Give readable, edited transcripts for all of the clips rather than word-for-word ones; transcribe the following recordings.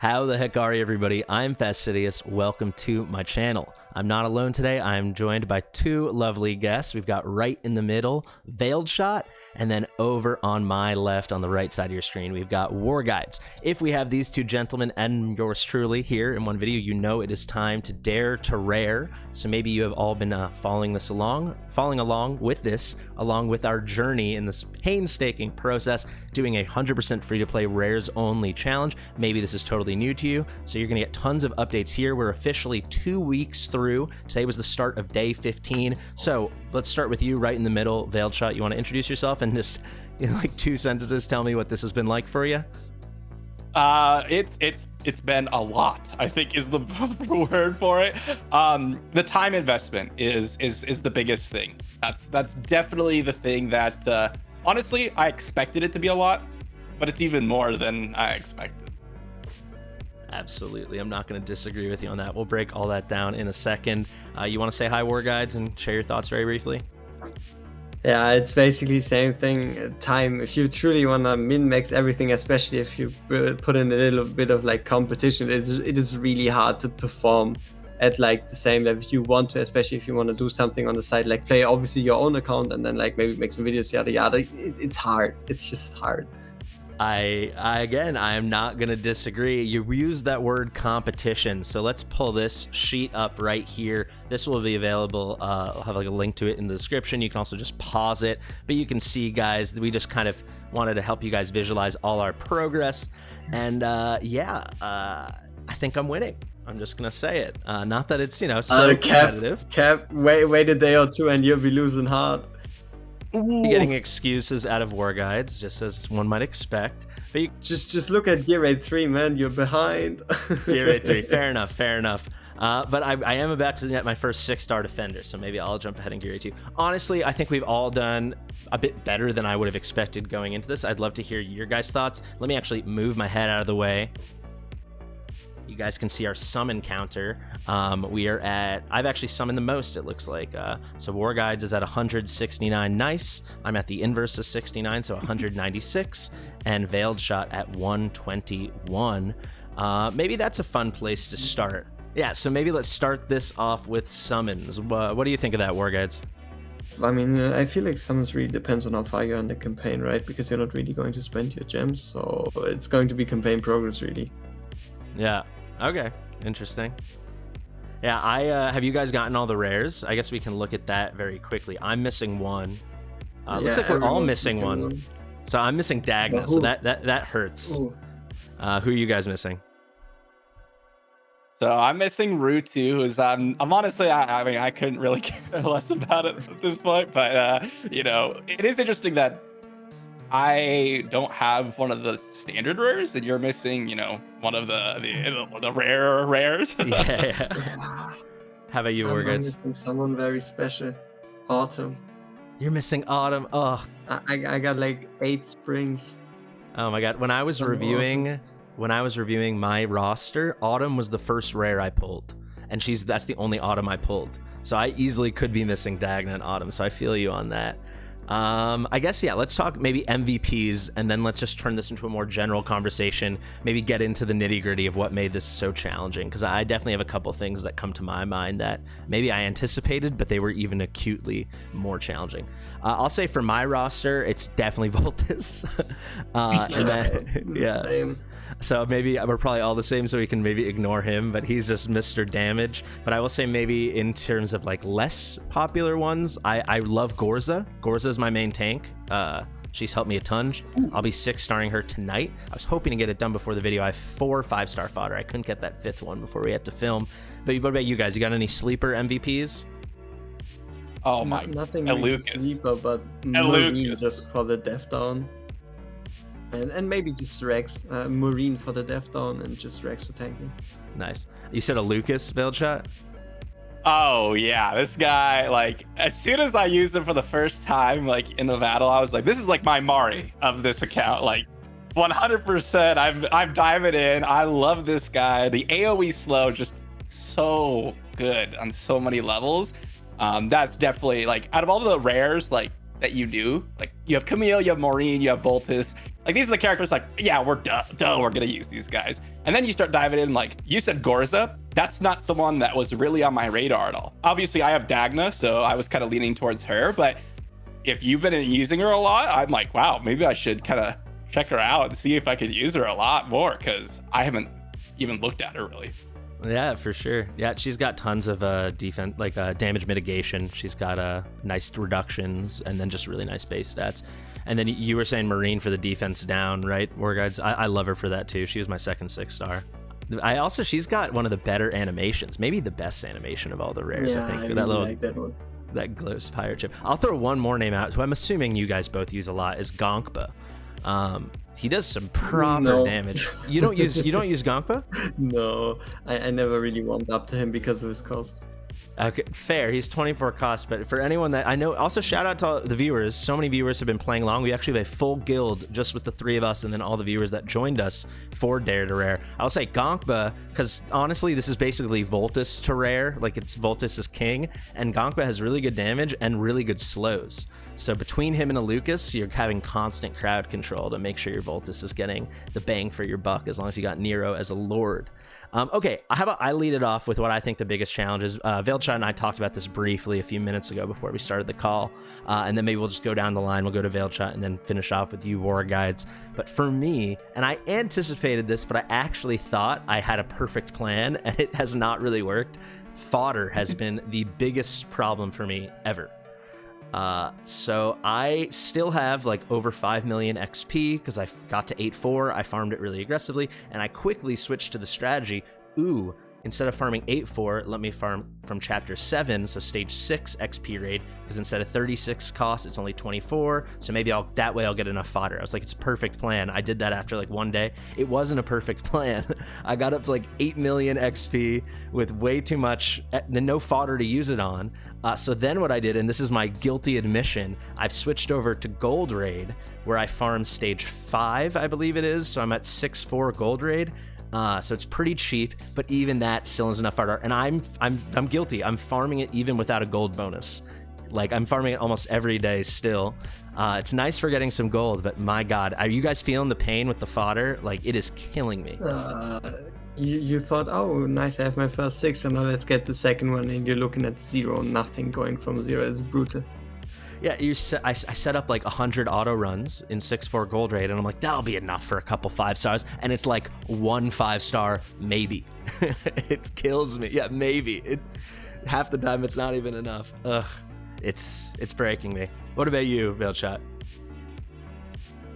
How the heck are you, everybody? I'm Fastidious. Welcome to my channel. I'm not alone today. I'm joined by two lovely guests. We've got right in the middle, VeiledShot, and then over on my left on the right side of your screen, we've got WorGuides. If we have these two gentlemen and yours truly here in one video, you know it is time to dare to rare. So maybe you have all been following along with our journey in this painstaking process, doing a 100% free-to-play rares only challenge. Maybe this is totally new to you, so you're gonna get tons of updates here. We're officially 2 weeks through. Today was the start of day 15. So let's start with you right in the middle. VeiledShot, you want to introduce yourself and just in like 2 sentences tell me what this has been like for you? It's been a lot, I think is the word for it. The time investment is the biggest thing. That's definitely the thing that honestly I expected it to be a lot, but it's even more than I expected. Absolutely. I'm not going to disagree with you on that. We'll break all that down in a second. You want to say hi, WorGuides, and share your thoughts very briefly? Yeah, it's basically the same thing. Time, if you truly want to min-max everything, especially if you put in a little bit of like competition, it is really hard to perform at like the same level if you want to, especially if you want to do something on the side, like play obviously your own account and then like maybe make some videos, yada yada. It's hard. It's just hard. Again, I'm not going to disagree. You used that word competition. So let's pull this sheet up right here. This will be available. I'll have like a link to it in the description. You can also just pause it. But you can see, guys, we just kind of wanted to help you guys visualize all our progress. And I think I'm winning. I'm just going to say it. Not that it's, so competitive. Cap, wait a day or two and you'll be losing hard. You're getting excuses out of WorGuides, just as one might expect. But you just look at gear rate 3, man. You're behind. Gear rate 3, fair enough. But I am about to get my first 6-star defender, so maybe I'll jump ahead in gear rate 2. Honestly, I think we've all done a bit better than I would have expected going into this. I'd love to hear your guys' thoughts. Let me actually move my head out of the way. You guys can see our summon counter. I've actually summoned the most, it looks like. So WorGuides is at 169 nice. I'm at the inverse of 69, so 196. And VeiledShot at 121. Maybe that's a fun place to start. Yeah, so maybe let's start this off with summons. What do you think of that, WorGuides? I mean, I feel like summons really depends on how far you're in the campaign, right? Because you're not really going to spend your gems, so it's going to be campaign progress, really. Yeah. Okay. Interesting. Yeah, have you guys gotten all the rares? I guess we can look at that very quickly. I'm missing one. Looks like we're all missing one. So I'm missing Dagna, so that hurts. Who are you guys missing? So I'm missing Rutu, who's I'm honestly I mean I couldn't really care less about it at this point, but it is interesting that I don't have one of the standard rares, and you're missing, one of the rare rares. Yeah. How about you, WorGuides? I'm missing someone very special. Autumn. You're missing Autumn. Oh. I got like 8 springs. Oh my god. When I was reviewing my roster, Autumn was the first rare I pulled, and that's the only Autumn I pulled. So I easily could be missing Dagna and Autumn. So I feel you on that. I guess, yeah, let's talk maybe MVPs, and then let's just turn this into a more general conversation, maybe get into the nitty-gritty of what made this so challenging, because I definitely have a couple things that come to my mind that maybe I anticipated, but they were even acutely more challenging. I'll say for my roster, it's definitely Voltus. Yeah. So maybe we're probably all the same, so we can maybe ignore him, but he's just Mr. Damage. But I will say maybe in terms of like less popular ones, I love Gorza. Gorza is my main tank. She's helped me a ton. I'll be 6-starring her tonight. I was hoping to get it done before the video. I have 4 5-star fodder. I couldn't get that 5th one before we had to film. But what about you guys? You got any sleeper MVPs? Oh my, nothing really sleeper, but Marine just for the death down. And maybe just Rex, Marine for the death down, and just Rex for tanking. Nice. You said a Lucas, VeiledShot? Oh yeah, this guy, like, as soon as I used him for the first time, like in the battle, I was like, this is like my Mari of this account. Like 100%, I'm diving in. I love this guy. The AoE slow, just so good on so many levels. That's definitely, like, out of all the rares, like that you do. Like you have Camille, you have Maureen, you have Voltus. Like these are the characters like, yeah, we're we're gonna use these guys. And then you start diving in, like you said Gorza. That's not someone that was really on my radar at all. Obviously I have Dagna, so I was kind of leaning towards her, but if you've been using her a lot, I'm like, wow, maybe I should kind of check her out and see if I could use her a lot more, because I haven't even looked at her really. Yeah, for sure. Yeah, she's got tons of defense, like damage mitigation. She's got nice reductions and then just really nice base stats. And then you were saying Marine for the defense down, right? WorGuides. I love her for that too. She was my second 6-star. She's got one of the better animations, maybe the best animation of all the rares. Yeah, I think I really that little like that one. that glows fire chip. I'll throw one more name out, who I'm assuming you guys both use a lot, is Gonkpa. He does some proper damage. You don't use Gonkpa? No, I never really warmed up to him because of his cost. Okay, fair. He's 24 cost, but for anyone that I know, also shout out to the viewers. So many viewers have been playing along. We actually have a full guild just with the 3 of us, and then all the viewers that joined us for Dare to Rare. I'll say Gonkpa, because honestly, this is basically Voltus to Rare. Like it's Voltus is king, and Gonkpa has really good damage and really good slows. So between him and a Lucas, you're having constant crowd control to make sure your Voltus is getting the bang for your buck, as long as you got Nero as a Lord. Okay, how about I lead it off with what I think the biggest challenge is. VeiledShot and I talked about this briefly a few minutes ago before we started the call, and then maybe we'll just go down the line. We'll go to VeiledShot and then finish off with you WorGuides. But for me, and I anticipated this, but I actually thought I had a perfect plan, and it has not really worked. Fodder has been the biggest problem for me ever. So I still have like over 5 million XP because I got to 8-4. I farmed it really aggressively, and I quickly switched to the strategy. Instead of farming 8-4, let me farm from chapter 7, so stage 6 XP raid, because instead of 36 cost, it's only 24. So maybe that way I'll get enough fodder. I was like, it's a perfect plan. I did that after like one day. It wasn't a perfect plan. I got up to like 8 million XP with way too much, no fodder to use it on. So then what I did, and this is my guilty admission, I've switched over to gold raid, where I farm stage 5, I believe it is. So I'm at 6-4 gold raid. So it's pretty cheap, but even that still is enough fodder. And I'm guilty. I'm farming it even without a gold bonus. Like I'm farming it almost every day still. It's nice for getting some gold, but my God, are you guys feeling the pain with the fodder? Like it is killing me. You thought, oh, nice, I have my first 6, and now let's get the second one, and you're looking at 0, nothing going from 0. It's brutal. Yeah, I set up like 100 auto runs in 6-4 gold raid, and I'm like, that'll be enough for a couple 5-stars, and it's like 1 5-star, maybe. It kills me. Yeah, maybe. Half the time it's not even enough. Ugh, it's breaking me. What about you, VeiledShot?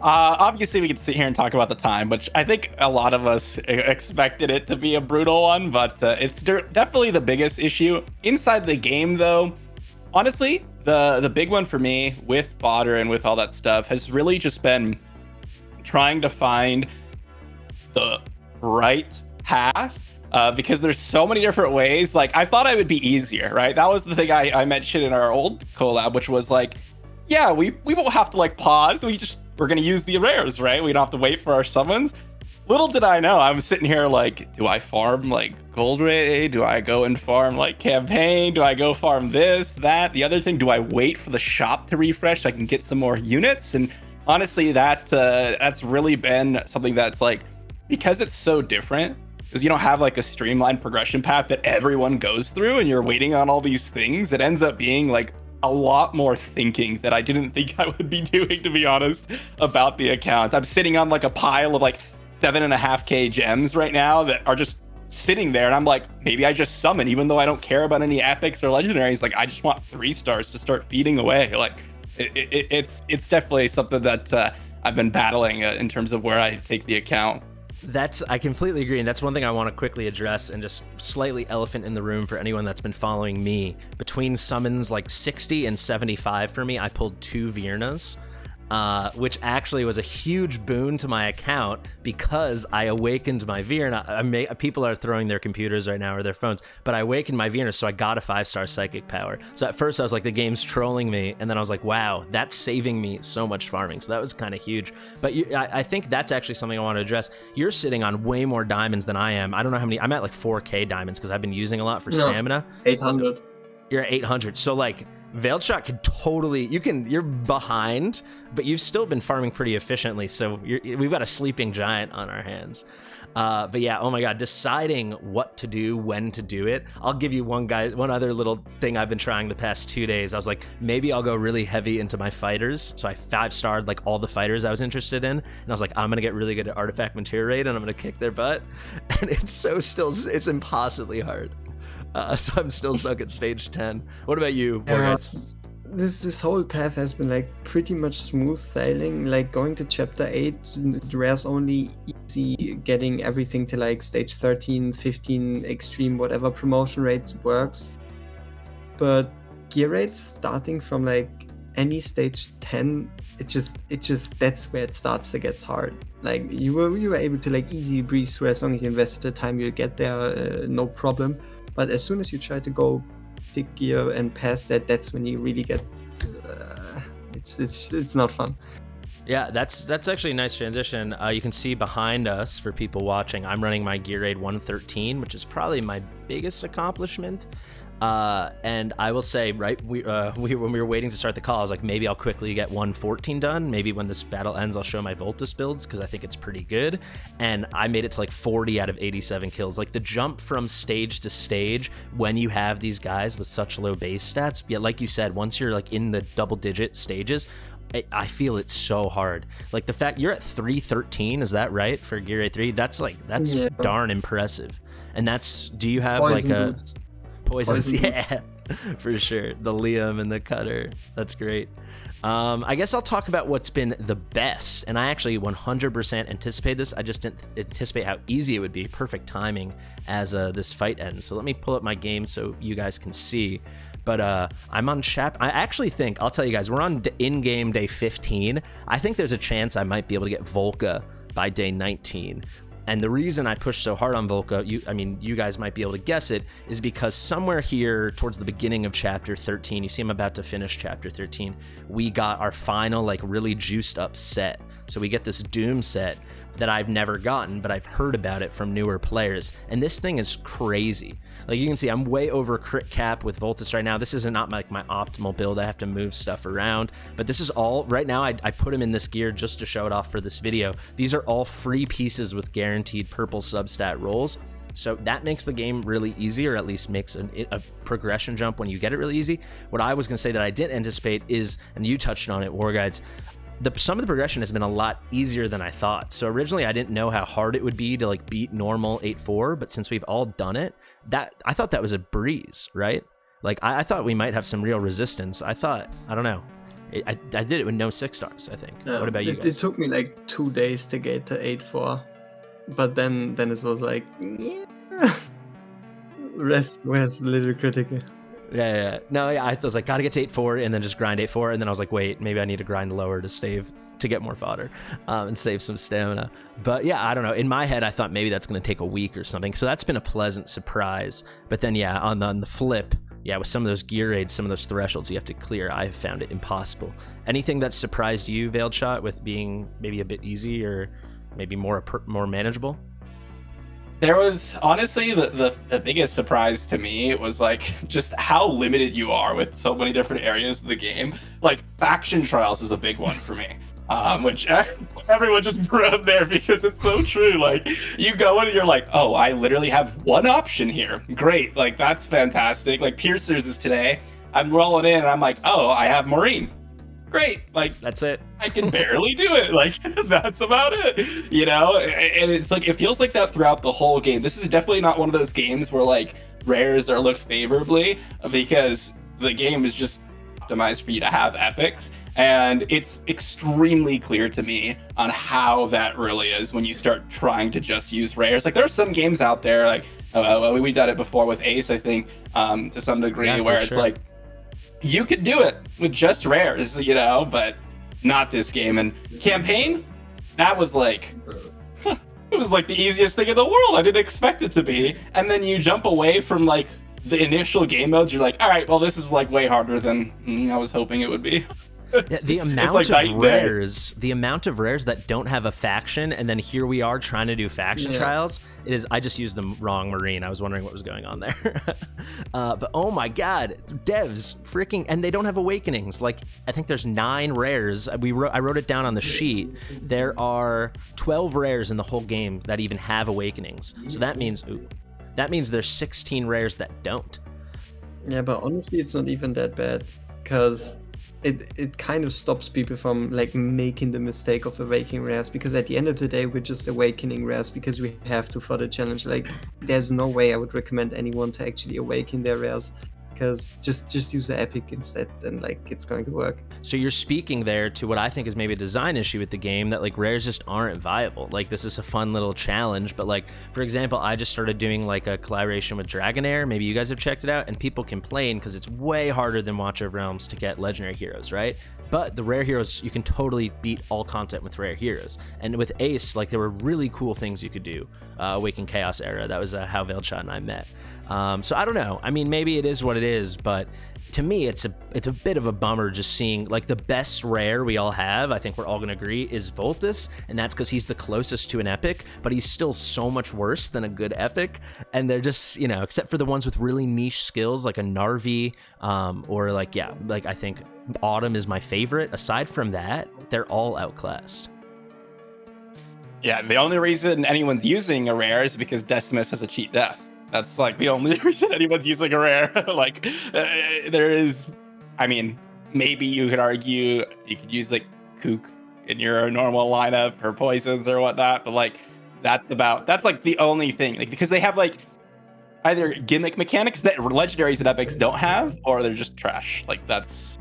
Obviously, we could sit here and talk about the time, which I think a lot of us expected it to be a brutal one, but it's definitely the biggest issue. Inside the game, though, honestly, the big one for me with fodder and with all that stuff has really just been trying to find the right path, because there's so many different ways. Like, I thought it would be easier, right? That was the thing I mentioned in our old collab, which was like, yeah, we won't have to like pause. We're gonna use the rares, right? We don't have to wait for our summons. Little did I know, I'm sitting here like, do I farm like gold raid? Do I go and farm like campaign? Do I go farm this, that, the other thing? Do I wait for the shop to refresh so I can get some more units? And honestly, that's really been something that's like, because it's so different, because you don't have like a streamlined progression path that everyone goes through, and you're waiting on all these things, it ends up being like a lot more thinking that I didn't think I would be doing, to be honest, about the account. I'm sitting on like a pile of like 7.5k gems right now that are just sitting there, and I'm like, maybe I just summon, even though I don't care about any epics or legendaries. Like, I just want 3 stars to start feeding away. Like, it's definitely something that I've been battling in terms of where I take the account. I completely agree, and that's one thing I want to quickly address, and just slightly elephant in the room for anyone that's been following me. Between summons like 60 and 75 for me, I pulled 2 Virnas, which actually was a huge boon to my account because I awakened my Virna. People are throwing their computers right now or their phones, but I awakened my Virna, so I got a 5-star psychic power. So at first I was like, the game's trolling me, and then I was like, wow, that's saving me so much farming. So that was kind of huge. But I think that's actually something I want to address. You're sitting on way more diamonds than I am. I don't know how many. I'm at like 4k diamonds because I've been using a lot for stamina. 800. You're at 800. So like, VeiledShot could totally, you're behind, but you've still been farming pretty efficiently, so we've got a sleeping giant on our hands. But yeah, oh my god, deciding what to do, when to do it. I'll give you one other little thing I've been trying the past 2 days. I was like, maybe I'll go really heavy into my fighters. So I 5-starred like all the fighters I was interested in, and I was like, I'm gonna get really good at artifact material rate, and I'm gonna kick their butt. And it's impossibly hard. So I'm still stuck at stage 10. What about you, WorGuides? This whole path has been like pretty much smooth sailing. Like going to chapter 8, rare's only easy. Getting everything to like stage 13, 15, extreme, whatever promotion rates works. But gear rates starting from like any stage 10, it just that's where it starts to get hard. Like you were able to like easily breeze through as long as you invested the time, you'll get there, no problem. But as soon as you try to go thick gear and past that, that's when you really get it's not fun. Yeah, that's actually a nice transition. You can see behind us, for people watching, I'm running my gear raid 113, which is probably my biggest accomplishment. And I will say, right, when we were waiting to start the call, I was like, maybe I'll quickly get 114 done. Maybe when this battle ends, I'll show my Voltus builds, because I think it's pretty good. And I made it to like 40 out of 87 kills. Like the jump from stage to stage when you have these guys with such low base stats, yeah, like you said, once you're like in the double-digit stages, I feel it's so hard. Like the fact you're at 313, is that right, for gear raid 3? That's Yeah. darn impressive. And do you have Poison like a boots. Poisons, Poison yeah, for sure. The Liam and the Cutter. That's great. I guess I'll talk about what's been the best, and I actually 100% anticipate this. I just didn't anticipate how easy it would be. Perfect timing as this fight ends. So let me pull up my game so you guys can see. But I'm on I actually think, I'll tell you guys, we're on in-game day 15. I think there's a chance I might be able to get Volca by day 19. And the reason I push so hard on Volca, you guys might be able to guess it, is because somewhere here towards the beginning of chapter 13, you see I'm about to finish chapter 13, we got our final like really juiced up set. So we get this Doom set that I've never gotten, but I've heard about it from newer players. And this thing is crazy. Like you can see, I'm way over crit cap with Voltus right now. This is not like my optimal build. I have to move stuff around, but this is all right now. I put him in this gear just to show it off for this video. These are all free pieces with guaranteed purple substat rolls. So that makes the game really easy, or at least makes a progression jump when you get it really easy. What I was gonna say that I didn't anticipate is, and you touched on it, WorGuides, some of the progression has been a lot easier than I thought. So originally I didn't know how hard it would be to like beat normal 8-4, but since we've all done it, I thought that was a breeze, right? Like I thought we might have some real resistance. I don't know. I did it with no 6 stars, I think. What about you guys? It took me like 2 days to get to 8-4, but then it was like, yeah. Rest was a little critical. Yeah. No, yeah, I was like, gotta get to 8-4 and then just grind 8-4, and then I was like, wait, maybe I need to grind lower to get more fodder and save some stamina. But yeah, I don't know. In my head, I thought maybe that's gonna take a week or something. So that's been a pleasant surprise. But then yeah, on the flip, yeah, with some of those gear raids, some of those thresholds you have to clear, I found it impossible. Anything that surprised you, VeiledShot, with being maybe a bit easy or maybe more manageable? There was honestly the biggest surprise to me was like just how limited you are with so many different areas of the game. Like faction trials is a big one for me, which everyone just grabbed there because it's so true. Like you go in and you're like, oh, I literally have one option here. Great, like that's fantastic. Like Piercers is today. I'm rolling in and I'm like, oh, I have Marine. Great, like that's it. I can barely do it. Like that's about it, you know. And it's like it feels like that throughout the whole game. This is definitely not one of those games where like rares are looked favorably, because the game is just optimized for you to have epics, and it's extremely clear to me on how that really is when you start trying to just use rares. Like there are some games out there, like we've done it before with Ace, I think, to some degree, yeah, where it's sure. like you could do it with just rares, you know, but not this game. And campaign, that was like, it was like the easiest thing in the world. I didn't expect it to be. And then you jump away from like the initial game modes. You're like, all right, well, this is like way harder than I was hoping it would be. Yeah, the amount like night of and day. rares that don't have a faction, and then here we are trying to do faction trials. It is. I just used the wrong marine. I was wondering what was going on there. But oh my god, devs, freaking, and they don't have awakenings. Like I think there's 9 rares. I wrote it down on the sheet. There are 12 rares in the whole game that even have awakenings. So that means there's 16 rares that don't. Yeah, but honestly, it's not even that bad, because it kind of stops people from like making the mistake of awakening rares, because at the end of the day we're just awakening rares because we have to for the challenge. Like there's no way I would recommend anyone to actually awaken their rares, because just use the epic instead, and like it's going to work. So you're speaking there to what I think is maybe a design issue with the game, that like rares just aren't viable. Like this is a fun little challenge, but like for example, I just started doing like a collaboration with Dragonair. Maybe you guys have checked it out, and people complain because it's way harder than Watch of Realms to get legendary heroes, right? But the rare heroes, you can totally beat all content with rare heroes. And with Ace, like there were really cool things you could do. Awaken Chaos Era, that was how VeiledShot and I met. So I don't know. I mean, maybe it is what it is, but to me, it's a bit of a bummer just seeing like the best rare we all have. I think we're all gonna agree is Voltus, and that's because he's the closest to an epic, but he's still so much worse than a good epic. And they're just, you know, except for the ones with really niche skills like a Narvi, or like I think Autumn is my favorite. Aside from that, they're all outclassed. Yeah, the only reason anyone's using a rare is because Decimus has a cheat death. That's like the only reason anyone's using a rare. Like there is, I mean, maybe you could argue you could use like Kook in your normal lineup for poisons or whatnot, but like that's like the only thing, like, because they have like either gimmick mechanics that legendaries and epics don't have, or they're just trash. Like that's,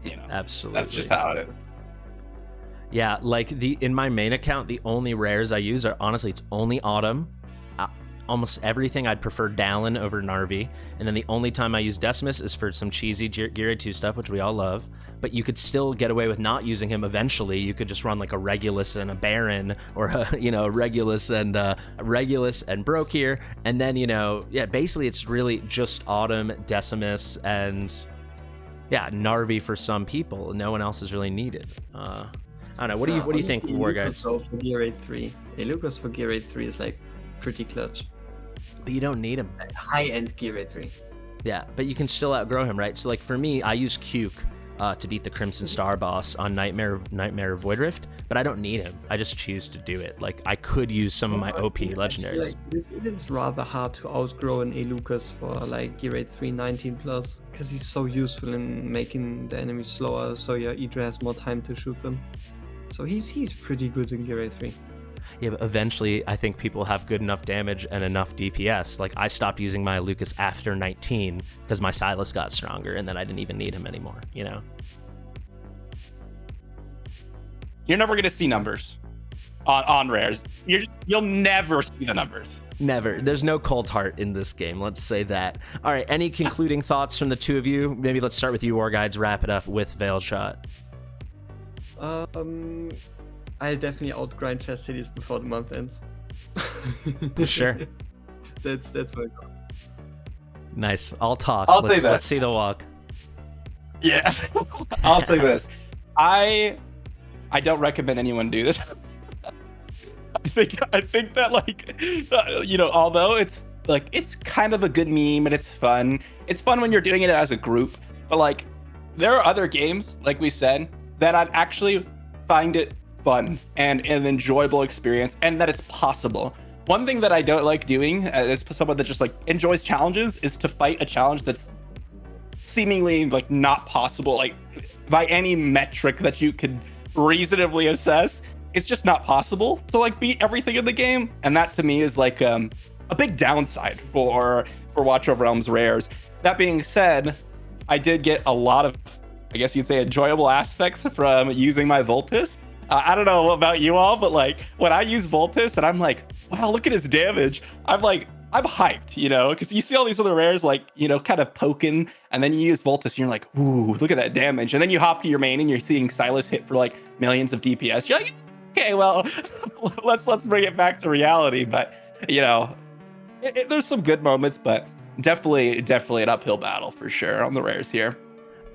you know, Absolutely. that's just how it is. Yeah, like in my main account, the only rares I use are honestly, it's only Autumn. Almost everything I'd prefer Dallin over Narvi, and then the only time I use Decimus is for some cheesy Gear 2 stuff, which we all love. But you could still get away with not using him eventually. You could just run like a Regulus and a Baron, or a Regulus and Broke here, and then basically it's really just Autumn, Decimus, and Narvi for some people. No one else is really needed. I don't know. What do you think, WorGuides? For Gear 8-3, Lucas for Gear 8-3 is like pretty clutch. But you don't need him. High-end Gear 8-3. Yeah, but you can still outgrow him, right? So like for me, I use Cuke to beat the Crimson Star boss on Nightmare of Voidrift, but I don't need him. I just choose to do it. Like I could use some of my OP legendaries. It is rather hard to outgrow an Lucas for like Gear 8-3 19+, because he's so useful in making the enemies slower, so your Idra has more time to shoot them. So he's pretty good in Gear 8-3. Yeah, but eventually I think people have good enough damage and enough DPS. Like I stopped using my Lucas after 19 because my Silas got stronger, and then I didn't even need him anymore, you know? You're never gonna see numbers on rares. You'll never see the numbers. Never. There's no cold heart in this game, let's say that. All right, any concluding thoughts from the two of you? Maybe let's start with you, WorGuides, wrap it up with VeiledShot. I'll definitely outgrind Fastidious before the month ends. Sure. That's my goal. Nice. I'll talk. Say this. Let's see the walk. Yeah. I'll say this. I don't recommend anyone do this. I think that like although it's like it's kind of a good meme and it's fun. It's fun when you're doing it as a group, but like there are other games, like we said, that I'd actually find it fun and an enjoyable experience, and that it's possible. One thing that I don't like doing as someone that just like enjoys challenges is to fight a challenge that's seemingly like not possible, like by any metric that you could reasonably assess. It's just not possible to like beat everything in the game, and that to me is like a big downside for Watch of Realms rares. That being said, I did get a lot of, I guess you'd say, enjoyable aspects from using my Voltus. I don't know about you all, but like when I use Voltus and I'm like, wow, look at his damage, I'm hyped, because you see all these other rares like, kind of poking, and then you use Voltus and you're like, ooh, look at that damage. And then you hop to your main and you're seeing Silas hit for like millions of DPS. You're like, okay, well, let's bring it back to reality. But, there's some good moments, but definitely an uphill battle for sure on the rares here.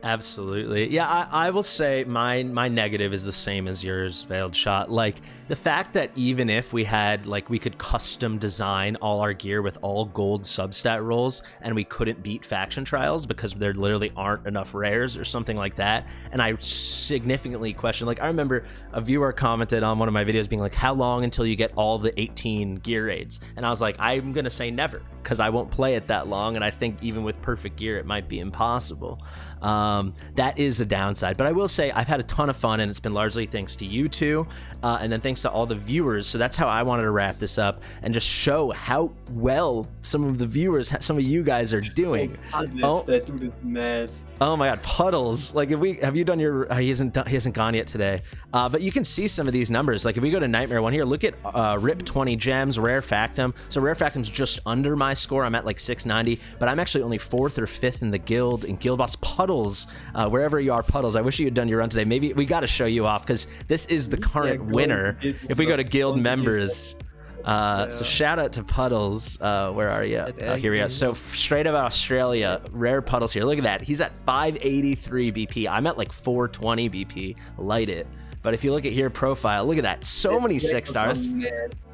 Absolutely. Yeah, I will say my negative is the same as yours, VeiledShot. Like, the fact that even if we had, like, we could custom design all our gear with all gold substat rolls and we couldn't beat faction trials because there literally aren't enough rares or something like that. And I significantly question, like, I remember a viewer commented on one of my videos being like, how long until you get all the 18 gear raids? And I was like, I'm going to say never, because I won't play it that long. And I think even with perfect gear, it might be impossible. That is a downside, but I will say I've had a ton of fun, and it's been largely thanks to you two, and then thanks to all the viewers. So that's how I wanted to wrap this up and just show how well some of the viewers, some of you guys are doing. Oh, that dude is mad. Oh my God, Puddles! Like, have you done your? He hasn't gone yet today. But you can see some of these numbers. Like, if we go to Nightmare One here, look at Rip 20 gems, Rare Factum. So Rare Factum's just under my score. I'm at like 690, but I'm actually only 4th or 5th in the guild. And Guild Boss Puddles, wherever you are, Puddles. I wish you had done your run today. Maybe we got to show you off, because this is the current winner. If we go to guild members. So shout out to Puddles. Where are you? Here we go. So straight out of Australia, Rare Puddles here. Look at that. He's at 583 BP. I'm at like 420 BP. Light it. But if you look at here, profile, look at that. So many 6 stars.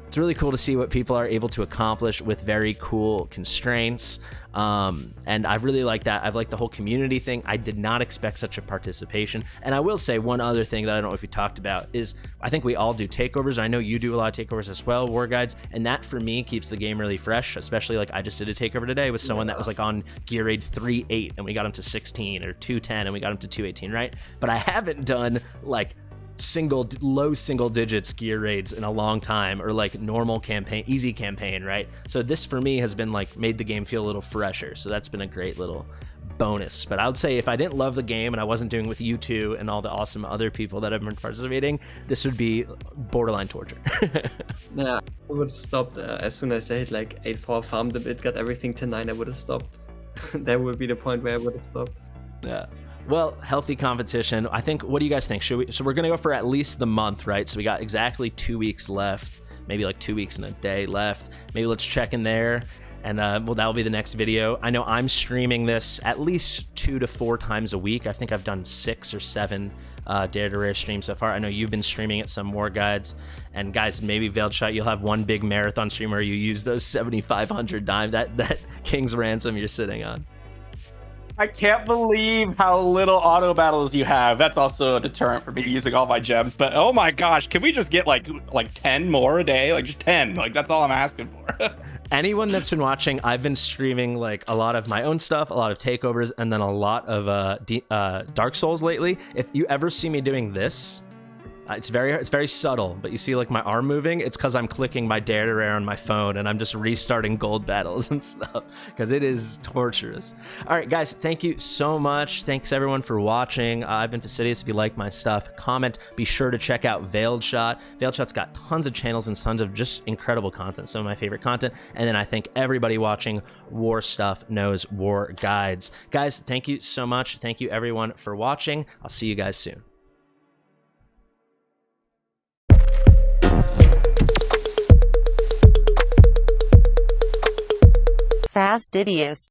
It's really cool to see what people are able to accomplish with very cool constraints. And I really like that. I've liked the whole community thing. I did not expect such a participation. And I will say one other thing that I don't know if we talked about is I think we all do takeovers. I know you do a lot of takeovers as well, WorGuides. And that for me keeps the game really fresh, especially like I just did a takeover today with someone that was like on gear raid 3-8 and we got him to 16, or 210 and we got him to 218, right? But I haven't done like low single digits gear raids in a long time, or like normal campaign, easy campaign, right? So this for me has been like made the game feel a little fresher. So that's been a great little bonus. But I would say if I didn't love the game and I wasn't doing with you two and all the awesome other people that have been participating, this would be borderline torture. Yeah, I would have stopped as soon as I hit like 8-4, farmed a bit, got everything to 9, I would have stopped. That would be the point where I would have stopped. Yeah. Well, healthy competition. I think, what do you guys think? So we're going to go for at least the month, right? So we got exactly 2 weeks left, maybe like 2 weeks and a day left. Maybe let's check in there. And well, that'll be the next video. I know I'm streaming this at least 2 to 4 times a week. I think I've done 6 or 7 Dare to Rare streams so far. I know you've been streaming at some WorGuides. And guys, maybe VeiledShot, you'll have one big marathon stream where you use those 7,500 dime, that King's Ransom you're sitting on. I can't believe how little auto battles you have. That's also a deterrent for me using all my gems. But oh my gosh, can we just get like 10 more a day? Like just 10. Like that's all I'm asking for. Anyone that's been watching, I've been streaming like a lot of my own stuff, a lot of takeovers, and then a lot of Dark Souls lately. If you ever see me doing this, it's very subtle, but you see like my arm moving. It's because I'm clicking my Dare to Rare on my phone and I'm just restarting gold battles and stuff, because it is torturous. All right, guys, thank you so much. Thanks everyone for watching. I've been Fastidious. If you like my stuff, comment. Be sure to check out VeiledShot. VeiledShot's got tons of channels and tons of just incredible content, some of my favorite content. And then I think everybody watching war stuff knows WorGuides. Guys, thank you so much. Thank you everyone for watching. I'll see you guys soon. Fastidious.